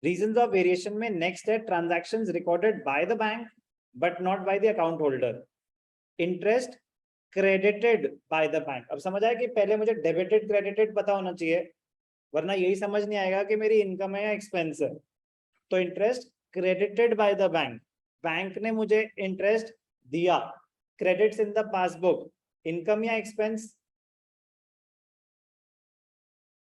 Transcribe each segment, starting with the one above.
Reasons of variation में next है transactions recorded by the bank but not by the account holder, interest credited bye the bank. अब समझ आया कि पहले मुझे डेबिटेड क्रेडिटेड पता होना चाहिए, वरना यही समझ नहीं आएगा कि मेरी इनकम है या एक्सपेंस है। तो interest credited bye the bank, bank ने मुझे इंटरेस्ट दिया, credits in the passbook, income या एक्सपेंस?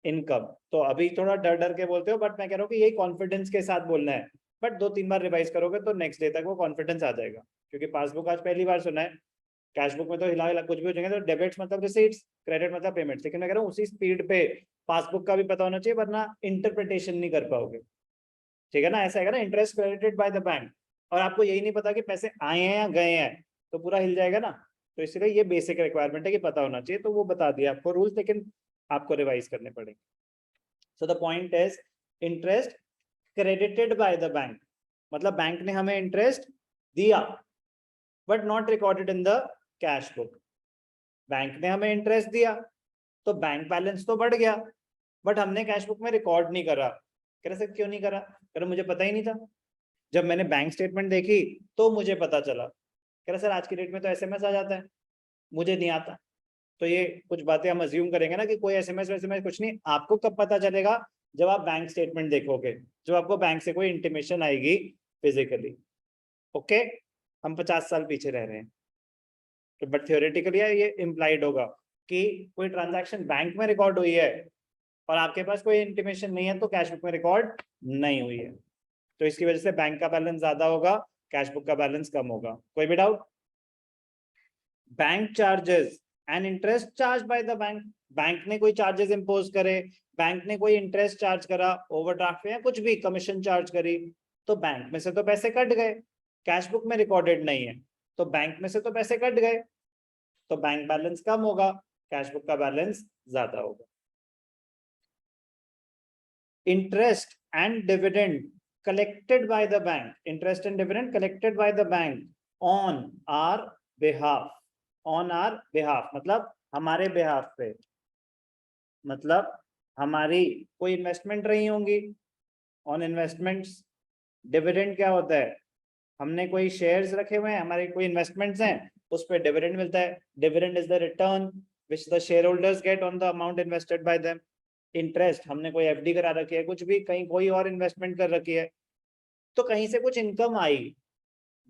इनकम। तो अभी थोड़ा डर डर के बोलते हो, बट मैं कह रहा हूँ कि यही कॉन्फिडेंस के साथ बोलना है, बट 2-3 बार रिवाइज करोगे तो नेक्स्ट डे तक वो कॉन्फिडेंस आ जाएगा। क्योंकि पासबुक आज पहली बार सुना है, कैश बुक में तो हिला हिला कुछ भी हो जाएंगे, तो डेबिट्स मतलब रिसीट्स, क्रेडिट मतलब पेमेंट्स। लेकिन मैं कह रहा हूँ उसी स्पीड पे पासबुक का भी पता होना चाहिए, वरना इंटरप्रिटेशन नहीं कर पाओगे। ठीक है ना, ऐसा है ना, interest credited bye the bank, और आपको यही नहीं पता कि पैसे आए हैं या गए हैं, तो पूरा हिल जाएगा ना। तो इसलिए ये बेसिक रिक्वायरमेंट है कि पता होना चाहिए, तो वो बता दिया आपको रूल्स, लेकिन आपको रिवाइज करने पड़ेंगे। So the point is interest credited bye the bank, मतलब बैंक ने हमें इंटरेस्ट दिया but not recorded in the cash book. Bank ने हमें इंटरेस्ट दिया तो बैंक बैलेंस तो बढ़ गया, बट हमने कैश बुक में रिकॉर्ड नहीं करा। कह रहे सर क्यों नहीं करा? कह रहे मुझे पता ही नहीं था, जब मैंने बैंक स्टेटमेंट देखी तो मुझे पता चला। कह रहे सर आज की डेट में तो एसएमएस आ जाता है, मुझे नहीं आता। तो ये कुछ बातें हम अज्यूम करेंगे ना कि कोई एसएमएस वैसएमएस कुछ नहीं, आपको कब पता चलेगा? जब आप बैंक स्टेटमेंट देखोगे, जब आपको बैंक से कोई इंटीमेशन आएगी फिजिकली। ओके, हम 50 साल पीछे रह रहे हैं, तो बट थियोरेटिकली ये इम्प्लाइड होगा कि कोई ट्रांजैक्शन बैंक में रिकॉर्ड हुई है और आपके पास कोई इंटीमेशन नहीं है, तो कैश बुक में रिकॉर्ड नहीं हुई है। तो इसकी वजह से बैंक का बैलेंस ज्यादा होगा, कैश बुक का बैलेंस कम होगा। कोई भी doubt? Bank charges and interest charge by the bank, bank ने कोई चार्जेस इंपोज करे, बैंक ने कोई इंटरेस्ट चार्ज करा, ओवरड्राफ्ट या कुछ भी कमीशन चार्ज करी, तो बैंक में से तो पैसे कट गए, कैश बुक में रिकॉर्डेड नहीं है, तो बैंक में से तो पैसे कट गए, तो बैंक बैलेंस कम होगा, कैश बुक का बैलेंस ज्यादा होगा। Interest and dividend collected by the bank, interest and dividend collected by the bank on our behalf, on our behalf मतलब हमारे behalf पे, मतलब हमारी कोई इन्वेस्टमेंट रही होंगी, ऑन इन्वेस्टमेंट्स। डिविडेंड क्या होता है? हमने कोई शेयर्स रखे हुए हैं, हमारे कोई इन्वेस्टमेंट्स हैं, उस पर डिविडेंड मिलता है। Dividend is the return which the share holders get on the amount invested bye them. Interest, हमने कोई एफडी करा रखी है, कुछ भी कहीं कोई और इन्वेस्टमेंट कर रखी है, तो कहीं से कुछ इनकम आई,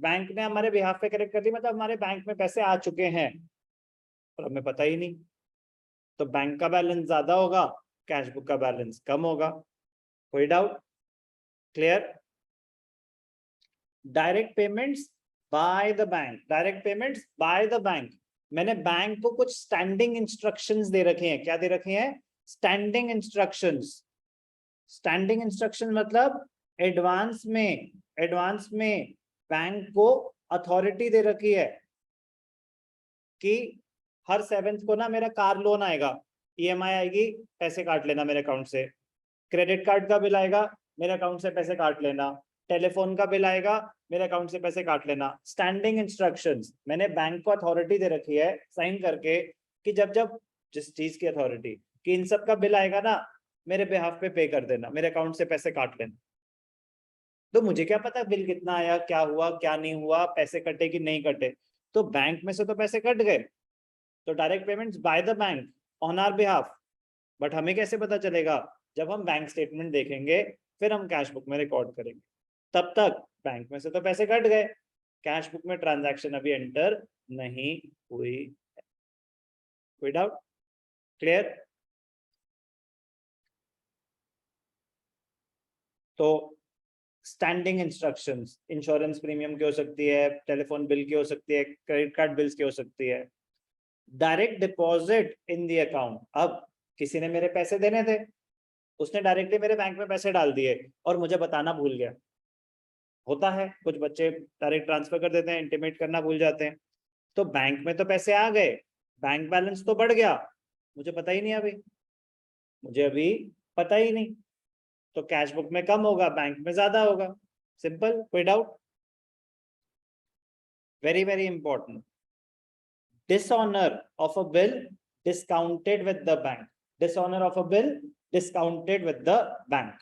बैंक ने हमारे बिहाफ पे कलेक्ट कर दी, मतलब हमारे बैंक में पैसे आ चुके हैं और हमें पता ही नहीं, तो बैंक का बैलेंस ज्यादा होगा, कैश बुक का बैलेंस कम होगा। कोई doubt? Clear? Direct payments by the bank, direct payments by the bank, मैंने बैंक को कुछ स्टैंडिंग इंस्ट्रक्शंस दे रखे हैं। क्या दे रखे हैं? Standing instructions. स्टैंडिंग इंस्ट्रक्शन मतलब एडवांस में बैंक को अथॉरिटी दे रखी है कि हर 7th को ना मेरा कार लोन आएगा, ईएमआई आएगी, पैसे काट लेना मेरे अकाउंट से। क्रेडिट कार्ड का बिल आएगा, मेरे अकाउंट से पैसे काट लेना। टेलीफोन का बिल आएगा, मेरे अकाउंट से पैसे काट लेना। स्टैंडिंग इंस्ट्रक्शंस, मैंने बैंक को अथॉरिटी दे रखी है साइन करके कि जब जब जिस चीज की अथॉरिटी कि इन सब का बिल आएगा ना, मेरे बिहाफ पे कर देना, मेरे अकाउंट से पैसे काट लेना। तो मुझे क्या पता बिल कितना आया, क्या हुआ क्या नहीं हुआ, पैसे कटे कि नहीं कटे, तो बैंक में से तो पैसे कट गए, तो direct payments by the bank on our behalf. But हमें कैसे पता चलेगा? जब हम बैंक स्टेटमेंट देखेंगे, फिर हम कैश बुक में रिकॉर्ड करेंगे। तब तक बैंक में से तो पैसे कट गए, कैश बुक में ट्रांजैक्शन अभी एंटर नहीं हुई। कोई डाउट? क्लियर? तो स्टैंडिंग इंस्ट्रक्शंस इंश्योरेंस प्रीमियम की हो सकती है, टेलीफोन बिल की हो सकती है, क्रेडिट कार्ड बिल्स की हो सकती है। Direct deposit in the account, अब किसी ने मेरे पैसे देने थे, उसने डायरेक्टली मेरे बैंक में पैसे डाल दिए और मुझे बताना भूल गया। होता है, कुछ बच्चे डायरेक्ट ट्रांसफर कर देते हैं, इंटीमेट करना भूल जाते हैं। तो बैंक में तो पैसे आ गए, बैंक बैलेंस तो बढ़ गया, मुझे पता ही नहीं, मुझे अभी पता ही नहीं, तो कैश बुक में कम होगा, बैंक में ज्यादा होगा। सिंपल। कोई doubt? Very very important, dishonor of a bill discounted with the bank, dishonor of a bill discounted with the bank।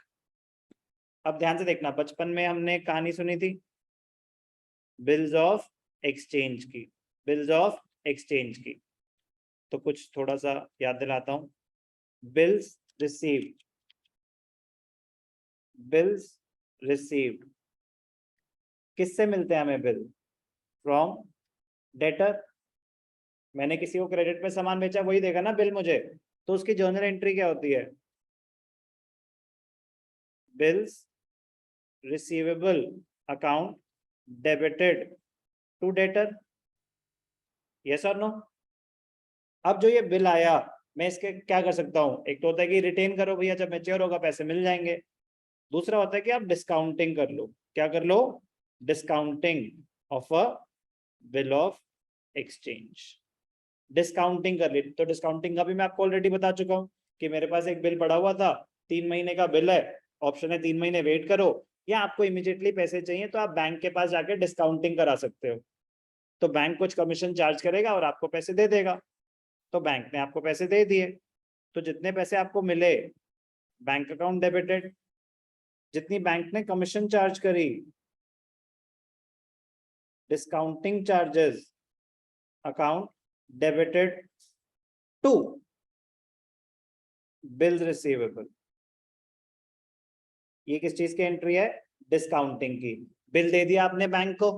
अब ध्यान से देखना, बचपन में हमने कहानी सुनी थी बिल्स ऑफ एक्सचेंज की, बिल्स ऑफ एक्सचेंज की। तो कुछ थोड़ा सा याद दिलाता हूं। बिल्स रिसीव्ड, बिल्स रिसीव्ड किससे मिलते हैं हमें बिल? From debtor. मैंने किसी को क्रेडिट पे सामान बेचा, वही देगा ना बिल मुझे, तो उसकी जर्नल एंट्री क्या होती है? Bills receivable account debited to debtor. Yes और नो? अब जो ये बिल आया, मैं इसके क्या कर सकता हूँ? एक तो होता है कि रिटेन करो भैया, जब मैच्योर होगा पैसे मिल जाएंगे। दूसरा होता है कि आप डिस्काउंटिंग कर लो। क्या कर लो? Discounting of a bill of exchange. Discounting कर ली, तो डिस्काउंटिंग का भी मैं आपको ऑलरेडी बता चुका हूँ कि मेरे पास एक बिल पड़ा हुआ था, 3 महीने का बिल है, ऑप्शन है 3 महीने वेट करो, या आपको इमीडिएटली पैसे चाहिए तो आप बैंक के पास जाके डिस्काउंटिंग करा सकते हो। तो बैंक कुछ कमीशन चार्ज करेगा और आपको पैसे दे देगा। तो बैंक ने आपको पैसे दे दिए, तो जितने पैसे आपको मिले बैंक अकाउंट डेबिटेड, जितनी बैंक ने कमीशन चार्ज करी discounting charges account debited to bills receivable. ये किस चीज की एंट्री है? डिस्काउंटिंग की। बिल दे दिया आपने बैंक को,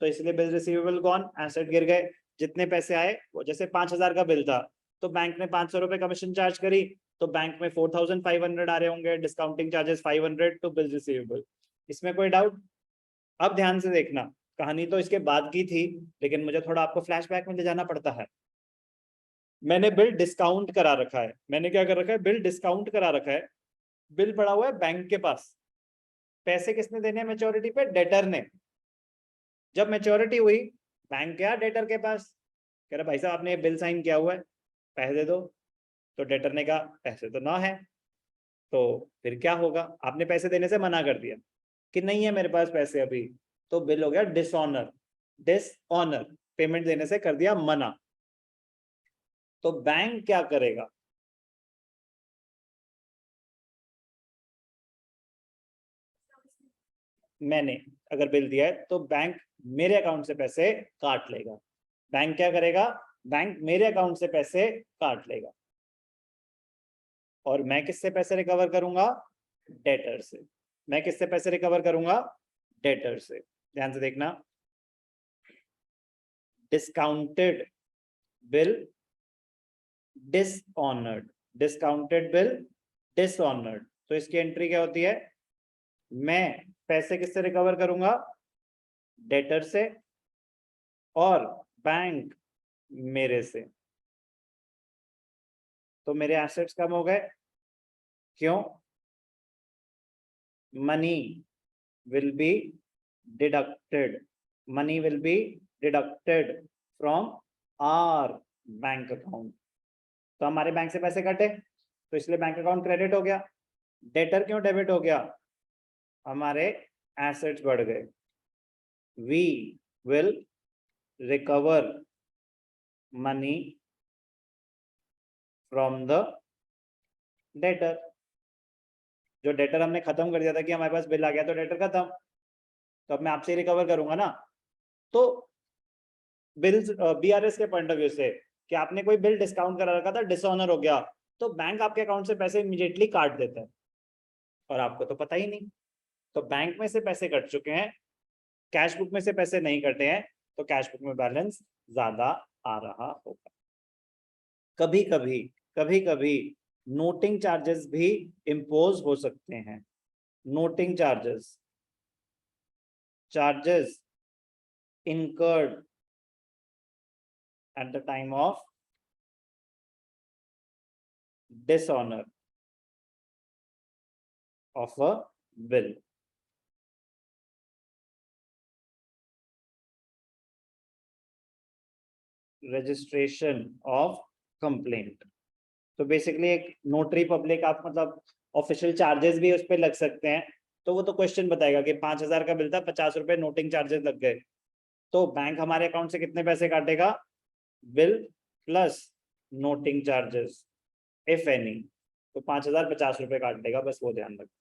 तो इसलिए बिल रिसीवेबल गॉन, एसेट गिर गए। जितने पैसे आए, वो जैसे 5,000 का बिल था, तो बैंक ने 500 रुपए कमीशन चार्ज करी, तो बैंक में 4,500 आ रहे होंगे, discounting charges 500 to bill receivable. इसमें कोई डाउट? अब ध्यान से देखना, कहानी तो इसके बाद की थी, लेकिन मुझे थोड़ा आपको फ्लैशबैक में ले जाना पड़ता है। मैंने बिल डिस्काउंट करा रखा है। मैंने क्या कर रखा है? बिल डिस्काउंट करा रखा है। बिल पड़ा हुआ है बैंक के पास। पैसे किसने देने हैं मैच्योरिटी पे? डेटर ने। जब मैच्योरिटी हुई, बैंक गया डेटर के पास, कह रहा भाई साहब आपने बिल साइन किया हुआ है, पैसे दे दो। तो डेटर ने कहा पैसे तो ना है। तो फिर क्या होगा? आपने पैसे देने से मना कर दिया कि नहीं है मेरे पास पैसे अभी, तो बिल हो गया डिसऑनर। डिसऑनर, पेमेंट देने से कर दिया मना। तो बैंक क्या करेगा? मैंने अगर बिल दिया है तो बैंक मेरे अकाउंट से पैसे काट लेगा। बैंक क्या करेगा? बैंक मेरे अकाउंट से पैसे काट लेगा। और मैं किससे पैसे रिकवर करूंगा? डेटर से। मैं किससे पैसे रिकवर करूंगा? डेटर से। ध्यान से देखना, discounted bill dishonoured, discounted bill dishonoured. तो इसकी एंट्री क्या होती है? मैं पैसे किससे रिकवर करूंगा? डेटर से, और बैंक मेरे से। तो मेरे एसेट्स कम हो गए। क्यों? Money will be deducted, money will be deducted from our bank account. तो हमारे बैंक से पैसे कटे, तो इसलिए बैंक अकाउंट क्रेडिट हो गया। डेटर क्यों डेबिट हो गया? हमारे एसेट्स बढ़ गए। We will recover money from the debtor. जो डेटर हमने खत्म कर दिया था कि हमारे पास बिल आ गया तो डेटर खत्म, तो अब मैं आपसे रिकवर करूंगा ना। तो बिल्स बीआरएस के पॉइंट ऑफ व्यू से कि आपने कोई बिल डिस्काउंट करा रखा था, डिसऑनर हो गया, तो बैंक आपके अकाउंट से पैसे इमीडिएटली काट देता है, और आपको तो पता ही नहीं। तो बैंक में से पैसे कट चुके हैं, कैश बुक में से पैसे नहीं कटे हैं, तो कैश बुक में बैलेंस ज्यादा आ रहा होगा। कभी कभी, कभी कभी नोटिंग चार्जेस भी इम्पोज हो सकते हैं। Noting charges, charges incurred at the time of dishonor of a bill. Registration of complaint. तो बेसिकली एक नोटरी पब्लिक, आप मतलब ऑफिशियल चार्जेस भी उस पर लग सकते हैं। तो वो तो क्वेश्चन बताएगा कि 5,000 का बिल था, 50 रुपए नोटिंग चार्जेस लग गए, तो बैंक हमारे अकाउंट से कितने पैसे काटेगा? Bill plus noting charges if any. तो 5,050 रुपए काट देगा, बस वो ध्यान रखो।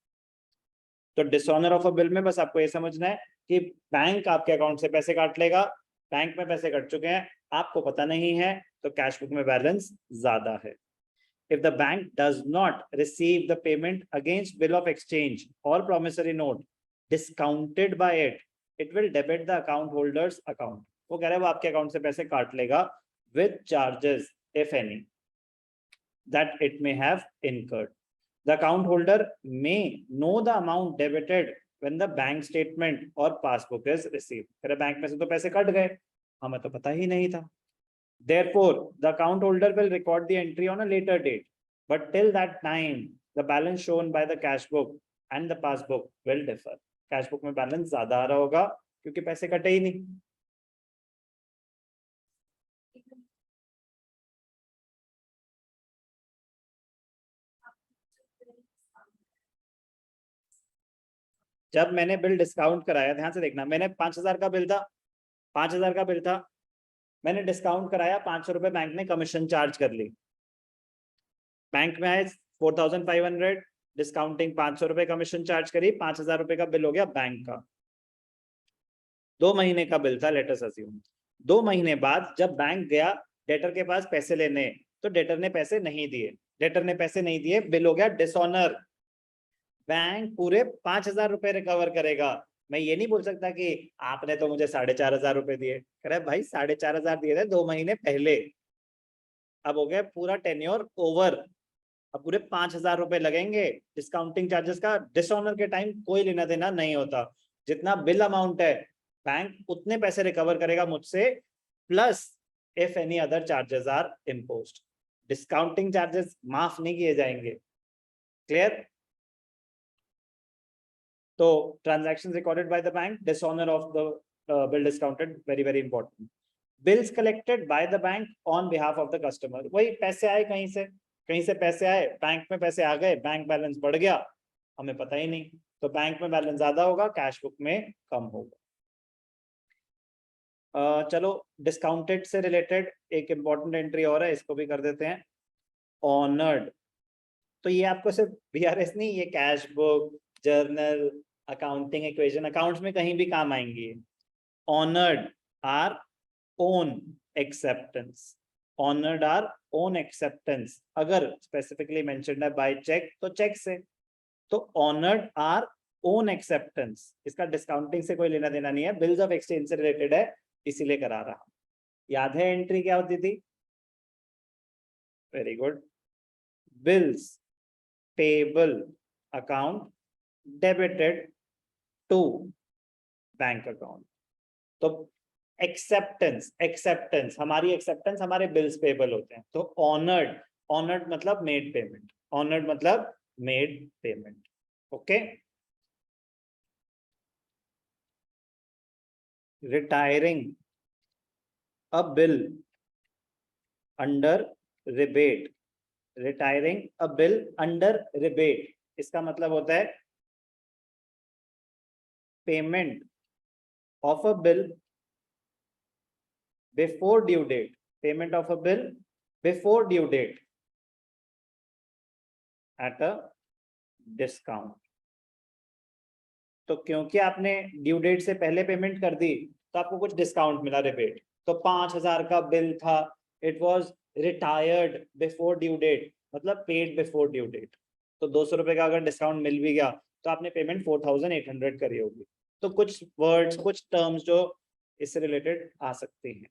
तो डिसऑनर ऑफ अ बिल में बस आपको ये समझना है कि बैंक आपके अकाउंट से पैसे काट लेगा, बैंक में पैसे कट चुके हैं, आपको पता नहीं है, तो कैश बुक में बैलेंस ज्यादा है। If the bank does not receive the payment against bill of exchange or promissory note discounted by it, it will debit the account holder's account. वो कह रहा है वो आपके अकाउंट से पैसे काट लेगा with charges if any that it may have incurred. The account holder may know the amount debited when the bank statement or passbook is received. कह रहा बैंक में से तो पैसे कट गए, हमें तो पता ही नहीं था. Therefore, the account holder will record the entry on a later date, but till that time, the balance shown by the cash book and the passbook will differ. Cash book में balance ज़्यादा आ रहा होगा क्योंकि पैसे कटे ही नहीं. जब मैंने बिल डिस्काउंट कराया, ध्यान से देखना, मैंने 5,000 का बिल था, 5,000 का बिल था, मैंने डिस्काउंट कराया, 500 रुपए बैंक ने कमीशन चार्ज कर ली. बैंक में आए 4,500, डिस्काउंटिंग 500 रुपए कमीशन चार्ज करी, 5,000 रुपए का बिल हो गया बैंक का. 2 महीने का बिल था, लेट अस अस्यूम. 2 महीने बाद जब बैंक गया डेटर के पास पैसे लेने, तो डेटर ने पैसे नहीं दिए, बिल हो गया डिसऑनर. बैंक पूरे 5,000 रुपए रिकवर करेगा. मैं ये नहीं बोल सकता कि आपने तो मुझे 4,500 रुपए दिए. कह रहा है भाई 4,500 दिए थे 2 महीने पहले, अब हो गया पूरा टेन्योर ओवर, अब पूरे 5,000 रुपए लगेंगे. डिस्काउंटिंग चार्जेस का डिसऑनर के टाइम कोई लेना देना नहीं होता. जितना बिल अमाउंट है बैंक उतने पैसे रिकवर करेगा मुझसे, plus if any other charges are imposed. Discounting charges माफ नहीं किए जाएंगे. क्लियर? तो transactions recorded by the bank, dishonour of the bill discounted, very very important. Bills collected by the bank on behalf of the customer. वही पैसे आए कहीं से पैसे आए, बैंक में पैसे आ गए, बैंक बैलेंस बढ़ गया, हमें पता ही नहीं, तो बैंक में बैलेंस ज्यादा होगा, कैश बुक में कम होगा. चलो डिस्काउंटेड से रिलेटेड एक इंपॉर्टेंट एंट्री और है, इसको भी कर देते हैं. ऑनर्ड. तो ये आपको सिर्फ बीआरएस नहीं, ये cash book, journal, accounting equation, accounts में कहीं भी काम आएंगी. Honoured our own acceptance. Honoured our own acceptance. अगर स्पेसिफिकली मेंशन्ड है बाय चेक, तो चेक से. तो ऑनर्ड आर ओन एक्सेप्टेंस, इसका डिस्काउंटिंग से कोई लेना देना नहीं है, बिल्स ऑफ एक्सचेंज से रिलेटेड है, इसीलिए करा रहा. याद है एंट्री क्या होती थी? Very good. Bills payable account debited to bank account. तो एक्सेप्टेंस हमारी एक्सेप्टेंस हमारे बिल्स पेबल होते हैं. तो ऑनर्ड मतलब मेड पेमेंट, ऑनर्ड मतलब made payment. Okay. Retiring a bill under rebate. Retiring a bill under rebate, इसका मतलब होता है payment of a bill before due date. Payment of a bill before due date at a discount. तो क्योंकि आपने due date से पहले payment कर दी, तो आपको कुछ डिस्काउंट मिला, रिबेट. तो 5,000 का बिल था, it was retired before due date, मतलब पेड बिफोर ड्यू डेट. तो 200 रुपए का अगर डिस्काउंट मिल भी गया, तो आपने पेमेंट 4,800 करी होगी. तो कुछ वर्ड्स, कुछ टर्म्स जो इससे रिलेटेड आ सकती हैं.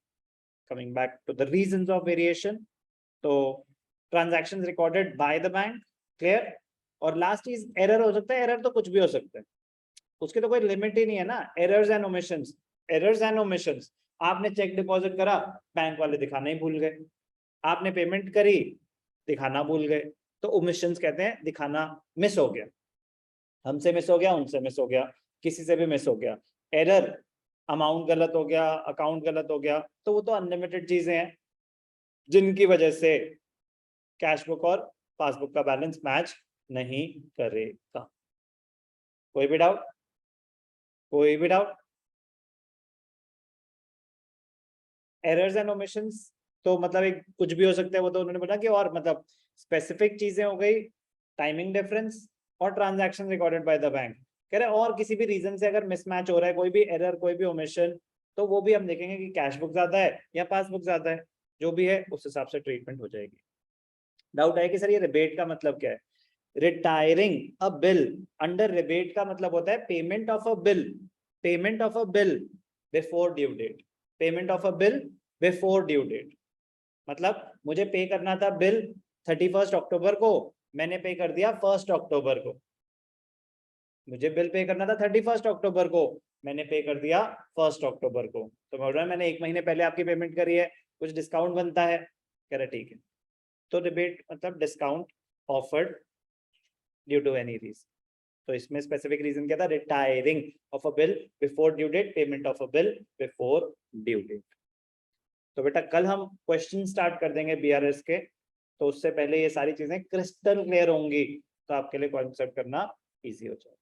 Coming back to the reasons of variation, तो transactions recorded by the bank, clear. और लास्ट चीज एरर हो सकता है. एरर तो कुछ भी हो सकता है, उसके तो कोई लिमिट ही नहीं है ना. Errors and omissions. आपने चेक डिपॉजिट करा, बैंक वाले दिखाना ही भूल गए. आपने पेमेंट करी, दिखाना भूल गए. तो ओमिशंस कहते हैं दिखाना मिस हो गया, हमसे मिस हो गया, उनसे मिस हो गया, किसी से भी मिस हो गया. एरर, अमाउंट गलत हो गया, अकाउंट गलत हो गया, तो वो तो अनलिमिटेड चीजें हैं जिनकी वजह से कैश बुक और पासबुक का बैलेंस मैच नहीं करेगा. कोई भी डाउट? एरर्स एंड ओमिशंस तो मतलब एक कुछ भी हो सकता है, वो तो उन्होंने बोला कि, और मतलब स्पेसिफिक चीजें हो गई टाइमिंग डिफरेंस और transaction recorded by the bank. कह रहे और किसी भी रीजन से अगर मिसमैच हो रहा है, कोई भी एरर, कोई भी ओमिशन, तो वो भी हम देखेंगे कि कैश बुक ज्यादा है या पासबुक ज्यादा है, जो भी है उस हिसाब से ट्रीटमेंट हो जाएगी। डाउट है कि सर ये रिबेट का मतलब क्या है? Retiring a bill under rebate का मतलब होता है payment of a bill, payment of a bill before due date, payment of a bill before due date. मतलब मुझे पे करना था बिल 31 अक्टूबर को, मैंने पे कर दिया 1 अक्टूबर को। मुझे बिल पे करना था 31 अक्टूबर को, मैंने पे कर दिया 1 अक्टूबर को। तो बोल रहा है मैंने 1 महीने पहले आपकी पेमेंट करी है, कुछ डिस्काउंट बनता है। कह रहा ठीक है। तो रिबेट मतलब discount offered due to any reason. तो इसमें स्पेसिफिक रीजन क्या था? Retiring of a bill before due date, payment of a bill before due date. तो बेटा कल हम क्वेश्चन स्टार्ट कर देंगे बीआरएस के, तो उससे पहले ये सारी चीजें क्रिस्टल क्लियर होंगी, तो आपके लिए कॉन्सेप्ट करना इजी हो जाएगा।